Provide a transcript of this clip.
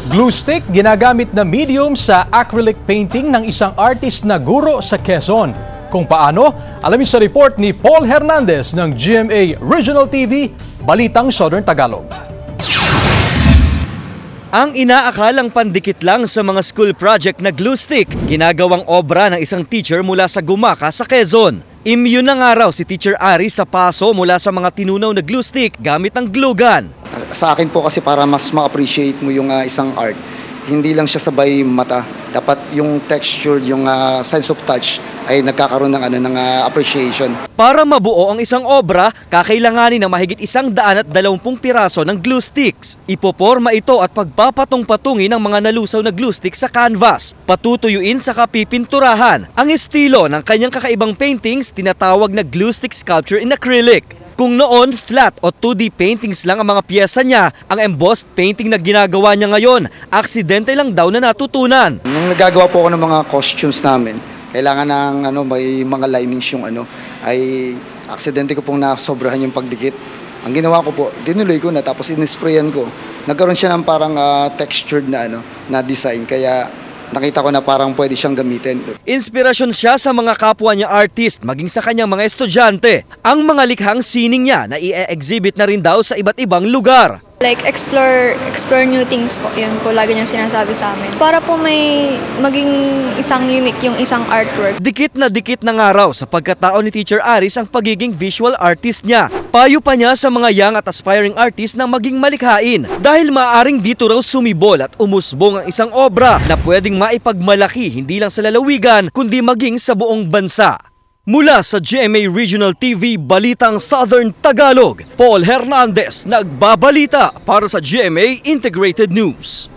Glue stick ginagamit na medium sa acrylic painting ng isang artist na guro sa Quezon. Kung paano, alamin sa report ni Paul Hernandez ng GMA Regional TV, Balitang Southern Tagalog. Ang inaakalang pandikit lang sa mga school project na glue stick, ginagawang obra ng isang teacher mula sa Gumaca sa Quezon. Immune na nga raw si Teacher Ari sa paso mula sa mga tinunaw na glue stick gamit ang glue gun. Sa akin po kasi para mas ma-appreciate mo yung isang art, hindi lang siya sabay mata. Dapat yung texture, yung sense of touch ay nagkakaroon ng appreciation. Para mabuo ang isang obra, kakailanganin ng mahigit 120 piraso ng glue sticks. Ipoporma ito at pagpapatong-patungin ng mga nalusaw na glue stick sa canvas. Patutuyuin sa kapipinturahan. Ang estilo ng kanyang kakaibang paintings tinatawag na glue stick sculpture in acrylic. Kung noon, flat o 2D paintings lang ang mga piyesa niya, ang embossed painting na ginagawa niya ngayon, aksidente lang daw na natutunan. Nung nagagawa po ako ng mga costumes namin, kailangan ng may mga linings yung ay aksidente ko pong nasobrahan yung pagdikit. Ang ginawa ko po, dinuloy ko na tapos in-sprayan ko. Nagkaroon siya ng parang textured na design, kaya nakita ko na parang pwede siyang gamitin. Inspirasyon siya sa mga kapwa niya artist, maging sa kanyang mga estudyante. Ang mga likhang sining niya na i-exhibit na rin daw sa iba't ibang lugar. Like explore new things po, yun po lagi niyang sinasabi sa amin. Para po may maging isang unique yung isang artwork. Dikit na nga raw sa pagkatao ni Teacher Aris ang pagiging visual artist niya. Payo pa niya sa mga young at aspiring artist na maging malikhain dahil maaaring dito raw sumibol at umusbong ang isang obra na pwedeng maipagmalaki hindi lang sa lalawigan kundi maging sa buong bansa. Mula sa GMA Regional TV, Balitang Southern Tagalog, Paul Hernandez nagbabalita para sa GMA Integrated News.